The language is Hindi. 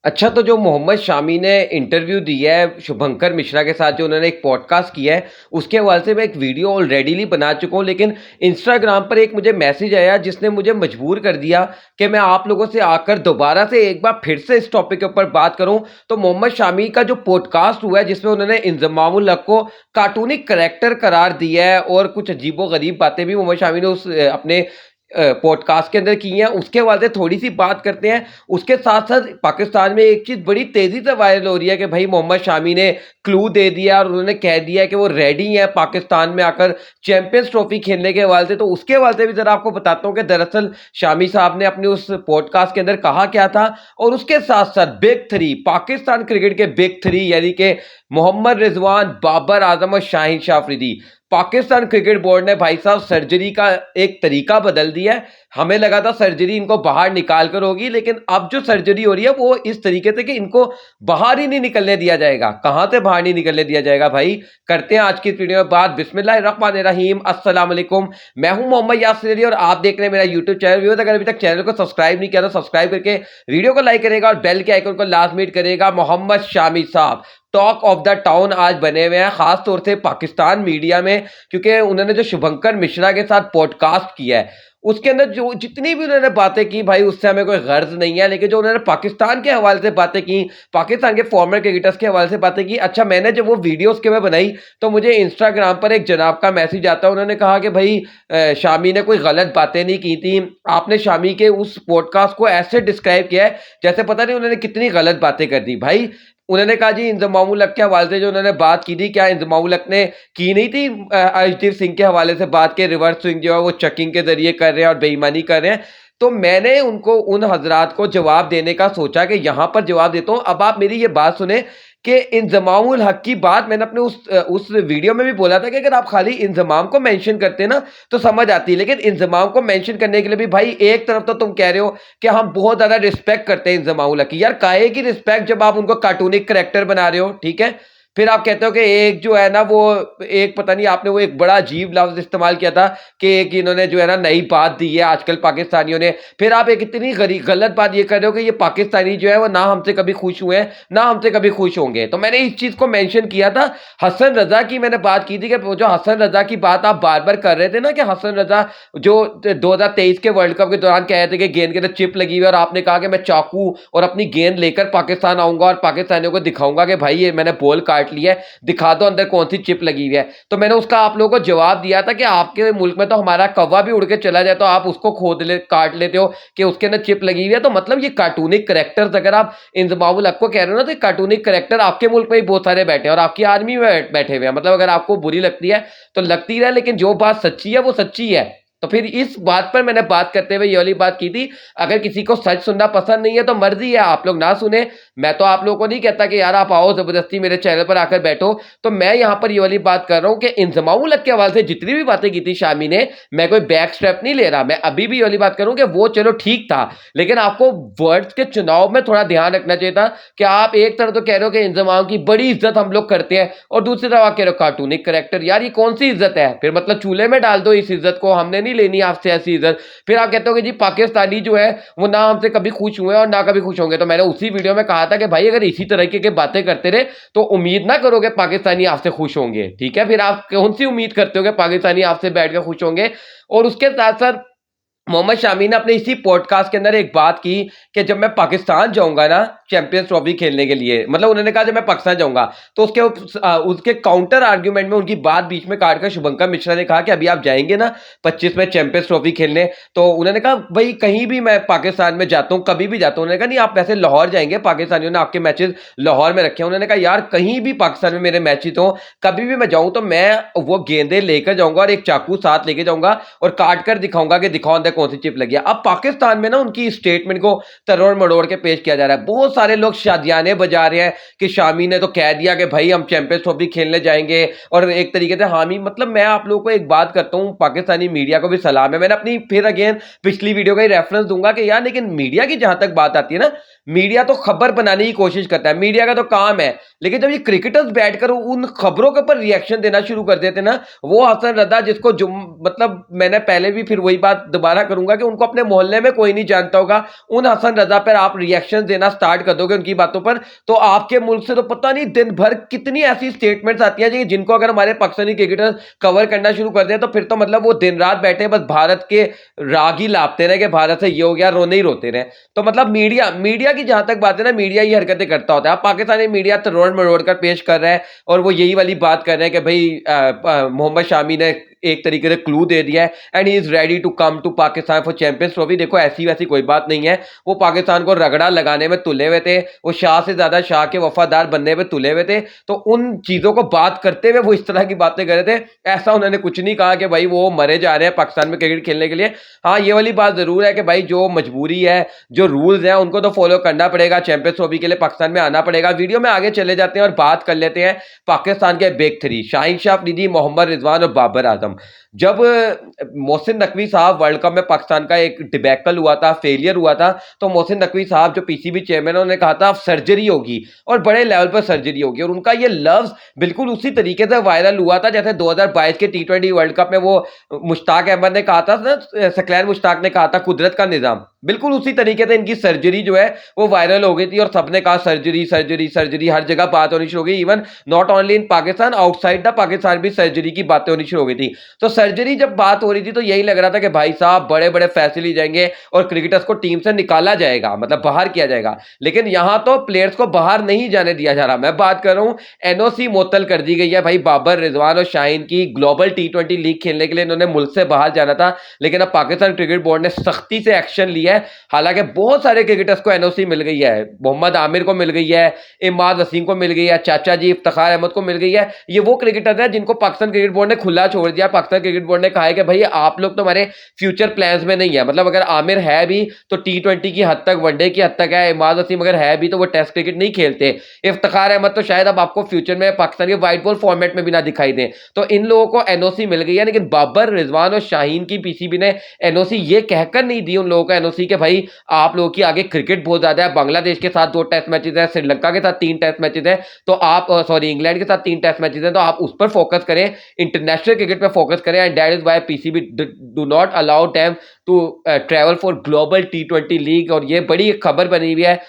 अच्छा, तो जो मोहम्मद शामी ने इंटरव्यू दिया है शुभंकर मिश्रा के साथ, जो उन्होंने एक पॉडकास्ट किया है, उसके हवाले से मैं एक वीडियो ऑलरेडीली बना चुका हूँ। लेकिन इंस्टाग्राम पर एक मुझे मैसेज आया जिसने मुझे मजबूर कर दिया कि मैं आप लोगों से आकर दोबारा से एक बार फिर से इस टॉपिक के ऊपर बात करूँ। तो मोहम्मद शामी का जो पॉडकास्ट हुआ है, जिसमें उन्होंने इंज़मामुल हक को कार्टूनिक करैक्टर करार दिया है और कुछ अजीबो-गरीब बातें भी मोहम्मद शामी ने उस अपने पॉडकास्ट के अंदर की हैं, उसके हवाले से थोड़ी-सी बात करते हैं। उसके साथ-साथ पाकिस्तान में एक चीज़ बड़ी तेज़ी से वायरल हो रही है कि भई मोहम्मद शामी ने क्लू दे दिया और उन्होंने कह दिया है कि वो रेडी हैं पाकिस्तान में आकर चैंपियंस ट्रॉफी खेलने के हवाले से। तो उसके हवाले से भी ज़रा आपको बताता हूँ कि दरअसल शामी साहब ने अपने उस पॉडकास्ट के अंदर कहा क्या था, और उसके साथ-साथ बिग 3 पाकिस्तान क्रिकेट के बिग 3 यानी कि मोहम्मद रिजवान, बाबर आज़म और शाहीन शाह अफरीदी। पाकिस्तान क्रिकेट बोर्ड ने भाई साहब सर्जरी का एक तरीका बदल दिया है। हमें लगा था सर्जरी इनको बाहर निकाल कर होगी, लेकिन अब जो सर्जरी हो रही है वो इस तरीके से कि इनको बाहर ही नहीं निकलने दिया जाएगा। कहाँ से बाहर नहीं निकलने दिया जाएगा भाई? करते हैं आज की इस वीडियो में बात। बिस्मिल्लाहिर्रहमानिर्रहीम, अस्सलाम वालेकुम। मैं हूं मोहम्मद यासिर अली और आप देख रहे हैं मेरा यूट्यूब चैनल। व्यूअर्स, अगर अभी तक चैनल को सब्सक्राइब नहीं किया तो सब्सक्राइब करके वीडियो को लाइक करेगा और बेल के आइकन को लाजमी हिट करेगा। मोहम्मद शामी साहब टॉक ऑफ द टाउन आज बने हुए हैं, खास तौर से पाकिस्तान मीडिया में, क्योंकि उन्होंने जो शुभंकर मिश्रा के साथ पॉडकास्ट किया है, उसके अंदर जो जितनी भी उन्होंने बातें की भाई, उससे हमें कोई गर्ज नहीं है। लेकिन जो उन्होंने पाकिस्तान के हवाले से बातें की, पाकिस्तान के फॉर्मर क्रिकेटर्स के हवाले से बातें की। अच्छा, मैंने जब वो वीडियो उसके में बनाई तो मुझे इंस्टाग्राम पर एक जनाब का मैसेज आता है। उन्होंने कहा कि भाई शामी ने कोई गलत बातें नहीं की थी, आपने शामी के उस पॉडकास्ट को ऐसे डिस्क्राइब किया है जैसे पता नहीं उन्होंने कितनी गलत बातें कर दी। भाई उन्होंने कहा जी इंज़मामुल हक के हवाले से जो उन्होंने बात की थी, क्या इंज़मामुल हक ने की नहीं थी अर्शदीप सिंह के हवाले से बात के रिवर्स स्विंग जो है वो चेकिंग के ज़रिए कर रहे हैं और बेईमानी कर रहे हैं। तो मैंने उनको उन हज़रात को जवाब देने का सोचा कि यहाँ पर जवाब देता हूँ। अब आप मेरी ये बात सुनें कि इंज़मामुल हक की बात मैंने अपने उस वीडियो में भी बोला था कि अगर आप खाली इंज़माम को मेंशन करते ना तो समझ आती, लेकिन इंज़माम को मेंशन करने के लिए भी भाई एक तरफ तो तुम कह रहे हो कि हम बहुत ज़्यादा रिस्पेक्ट करते हैं इंज़मामुल हक की। यार काहे की रिस्पेक्ट जब आप उनको कार्टूनिक करैक्टर बना रहे हो, ठीक है? फिर आप कहते हो कि एक जो है ना वो एक पता नहीं आपने वो एक बड़ा अजीब लफ्ज़ इस्तेमाल किया था कि एक इन्होंने जो है ना नई बात दी है आजकल पाकिस्तानियों ने। फिर आप एक इतनी गलत बात ये कर रहे हो कि ये पाकिस्तानी जो है वो ना हमसे कभी खुश हुए हैं, ना हमसे कभी खुश होंगे। तो मैंने इस चीज़ को मेंशन किया था। हसन रज़ा की मैंने बात की थी कि वो जो हसन रज़ा की बात आप बार-बार कर रहे थे ना कि हसन रज़ा जो 2023 के वर्ल्ड कप के दौरान कह रहे थे कि गेंद के अंदर चिप लगी हुई है, और आपने कहा कि मैं चाकू और अपनी गेंद लेकर पाकिस्तान आऊँगा और पाकिस्तानियों को दिखाऊँगा कि भाई ये मैंने बॉल काट लिया है, दिखा दो अंदर कौन सी चिप लगी हुई है। तो मैंने उसका आप लोगों को जवाब दिया था कि आपके मुल्क में तो हमारा कौवा भी उड़ के चला जाए तो आप उसको काट लेते हो कि उसके अंदर चिप लगी हुई है। तो मतलब ये कार्टूनिक करैक्टर्स अगर आप इंज़मामुल हक को कह रहे हो ना, तो ये कार्टूनिक करैक्टर आपके मुल्क में ही बहुत सारे बैठे हैं और आपकी आर्मी में बैठे हुए हैं। मतलब अगर आपको बुरी लगती है तो लगती रहे, लेकिन जो बात सच्ची है वो सच्ची है। तो फिर इस बात पर मैंने बात करते हुए ये वाली बात की थी। अगर किसी को सच सुनना पसंद नहीं है तो मर्जी है, आप लोग ना सुने। मैं तो आप लोगों को नहीं कहता कि यार आप आओ जबरदस्ती मेरे चैनल पर आकर बैठो। तो मैं यहाँ पर ये वाली बात कर रहा हूँ कि इंज़मामुल हक के हवाले से जितनी भी बातें की थी शामी ने, मैं कोई बैक स्टेप नहीं ले रहा। मैं अभी भी ये वाली बात करूँ कि वो चलो ठीक था, लेकिन आपको वर्ड्स के चुनाव में थोड़ा ध्यान रखना चाहिए था कि आप एक तरफ तो कह रहे हो कि इंज़माम की बड़ी इज्जत हम लोग करते हैं और दूसरी तरफ आप कह रहे हो कार्टूनिक करैक्टर। यार ये कौन सी इज्जत है? फिर मतलब चूल्हे में डाल दो इस इज्जत को, हमने नहीं लेनी आपसे ऐसी इज्जत। फिर आप कहते हो कि जी पाकिस्तानी जो है वो ना हमसे कभी खुश हुए और ना कभी खुश होंगे। तो मैंने उसी वीडियो में कहा था कि भाई अगर इसी तरीके की बातें करते रहे तो उम्मीद ना करो कि पाकिस्तानी आपसे खुश होंगे, ठीक है? फिर आप कौन सी उम्मीद करते हो कि पाकिस्तानी आपसे बैठ कर खुश होंगे? और उसके साथ साथ मोहम्मद शामी ने अपने इसी पॉडकास्ट के अंदर एक बात की कि जब मैं पाकिस्तान जाऊंगा ना चैंपियंस ट्रॉफी खेलने के लिए, मतलब उन्होंने कहा जब मैं पाकिस्तान जाऊंगा, तो उसके काउंटर आर्ग्यूमेंट में उनकी बात बीच में काटकर शुभंकर मिश्रा ने कहा कि अभी आप जाएंगे ना 25 में चैंपियंस ट्रॉफी खेलने, तो उन्होंने कहा भाई कहीं भी मैं पाकिस्तान में जाता हूँ, कभी भी जाता हूँ। उन्होंने कहा नहीं आप वैसे लाहौर जाएंगे, पाकिस्तानियों ने आपके मैचेस लाहौर में रखे हैं। उन्होंने कहा यार कहीं भी पाकिस्तान में मेरे मैचेस हो, कभी भी मैं जाऊँ तो मैं वो गेंदे लेकर जाऊंगा और एक चाकू साथ लेके जाऊंगा और काट कर दिखाऊंगा कि दिखाओ अंदर कौन सी चिप लगी है। अब पाकिस्तान में ना उनकी स्टेटमेंट को तरोड़ मड़ोड़ के पेश किया जा रहा है। बहुत सारे लोग शादियाने बजा रहे हैं कि शामी ने तो कह दिया कि भाई हम चैंपियंस ट्रॉफी खेलने जाएंगे, और एक तरीके से हामी, मतलब मैं आप लोगों को एक बात करता हूं, पाकिस्तानी मीडिया को भी सलाम है। मैंने अपनी फिर अगेन पिछली वीडियो का ही रेफरेंस दूंगा कि यार लेकिन मीडिया की जहां तक बात आती है ना, मीडिया तो खबर बनाने की कोशिश करता है, मीडिया का तो काम है। लेकिन जब ये क्रिकेटर्स बैठकर उन खबरों के ऊपर रिएक्शन देना शुरू कर देते हैं ना, वो हसन रजा जिसको मतलब मैंने पहले भी फिर वही बात दोबारा करूंगा कि उनको अपने मोहल्ले में कोई नहीं जानता होगा, उन हसन रजा पर आप रिएक्शन देना स्टार्ट कर दोगे उनकी बातों पर, तो आपके मुल्क से तो पता नहीं दिन भर कितनी ऐसी स्टेटमेंट्स आती हैं जिनको अगर हमारे पाकिस्तानी क्रिकेटर्स कवर करना शुरू कर दें तो फिर तो मतलब वो दिन रात बैठे बस भारत के राग ही लापते रहे कि भारत से ये हो गया, रोने ही रोते रहे। तो मतलब मीडिया मीडिया की जहां तक बात है ना, मीडिया ये हरकतें करता होता है। अब पाकिस्तानी मीडिया तरोड़ मरोड़ कर पेश कर रहा है और वो यही वाली बात कर रहे हैं कि भाई मोहम्मद शामी ने एक तरीके से क्लू दे दिया है and he is ready to come to Pakistan for champions trophy. देखो ऐसी वैसी कोई बात नहीं है, वो पाकिस्तान को रगड़ा लगाने में तुले हुए थे, वो शाह से ज्यादा शाह के वफादार बनने में तुले हुए थे। तो उन चीजों को बात करते हुए वो इस तरह की बातें कर रहे थे। ऐसा उन्होंने कुछ नहीं कहा कि भाई वो मरे जा रहे हैं पाकिस्तान में क्रिकेट खेलने के लिए। हाँ, ये वाली बात जरूर है कि भाई जो मजबूरी है, जो रूल्स हैं उनको तो फॉलो करना पड़ेगा, चैंपियंस ट्रॉफी के लिए पाकिस्तान में आना पड़ेगा। वीडियो में आगे चले जाते हैं और बात कर लेते हैं पाकिस्तान के बिग थ्री, शाहीन शाह अफरीदी, मोहम्मद रिजवान और बाबर आजम। जब मोहसिन नकवी साहब वर्ल्ड कप में पाकिस्तान का एक डिबैकल हुआ था, फेलियर हुआ था, तो मोहसिन नकवी साहब जो पीसीबी चेयरमैन, उन्होंने कहा था अब सर्जरी होगी और बड़े लेवल पर सर्जरी होगी। और उनका ये लफ्ज बिल्कुल उसी तरीके से वायरल हुआ था जैसे 2022 के टी20 वर्ल्ड कप में वो मुश्ताक अहमद ने कहा था ना, सकलैन मुश्ताक ने कहा था कुदरत का निजाम, बिल्कुल उसी तरीके से इनकी सर्जरी जो है वो वायरल हो गई थी और सबने कहा सर्जरी सर्जरी सर्जरी, हर जगह बात होनी शुरू हो गई। Even not only in Pakistan, outside the Pakistan भी सर्जरी की बातें होनी शुरू हो गई थी। तो सर्जरी जब बात हो रही थी तो यही लग रहा था कि भाई साहब बड़े बड़े फैसले लिए जाएंगे और क्रिकेटर्स को टीम से निकाला जाएगा, मतलब बाहर किया जाएगा। लेकिन यहां तो प्लेयर्स को बाहर नहीं जाने दिया जा रहा। मैं बात कर रहा हूं एनओसी मुअत्तल कर दी गई है भाई बाबर, रिजवान और शाहीन की। ग्लोबल टी20 लीग खेलने के लिए इन्होंने मुल्क से बाहर जाना था, लेकिन अब पाकिस्तान क्रिकेट बोर्ड ने सख्ती से एक्शन लिया है। हालांकि बहुत सारे क्रिकेटर्स को एनओसी मिल गई है, मोहम्मद आमिर को मिल गई है, इमाद वसीम को मिल गई है, चाचा जी इफ्तिखार अहमद को मिल गई है। ये वो क्रिकेटर है जिनको पाकिस्तान क्रिकेट बोर्ड ने खुला छोड़ दिया। पाकिस्तान क्रिकेट बोर्ड ने कहा है कि भाई आप लोग तो हमारे फ्यूचर प्लान्स में नहीं है, मतलब अगर आमिर है भी तो टी20 की हद तक, वनडे की हद तक है। इमाद वसीम अगर है भी तो वो टेस्ट क्रिकेट नहीं खेलते। इफ्तिखार अहमद तो शायद अब आपको फ्यूचर में पाकिस्तान के व्हाइट बॉल फॉर्मेट में भी ना दिखाई दे। तो इन लोगों को एनओसी मिल गई है, लेकिन बाबर, रिजवान और शाहीन की पीसीबी ने एनओसी ये कहकर नहीं दी उन लोगों को एनओसी के भाई आप लोगों की आगे क्रिकेट बहुत ज्यादा है, बांग्लादेश के साथ 2 टेस्ट मैचेस है, श्रीलंका के साथ 3 टेस्ट मैचेस है, तो आप सॉरी इंग्लैंड के साथ 3 टेस्ट मैचेस हैं, तो आप उस पर फोकस करें, इंटरनेशनल क्रिकेट पे फोकस करें। And that is why PCB do not allow them to travel for global टी20 लीग। और ये बड़ी खबर बनी हुई है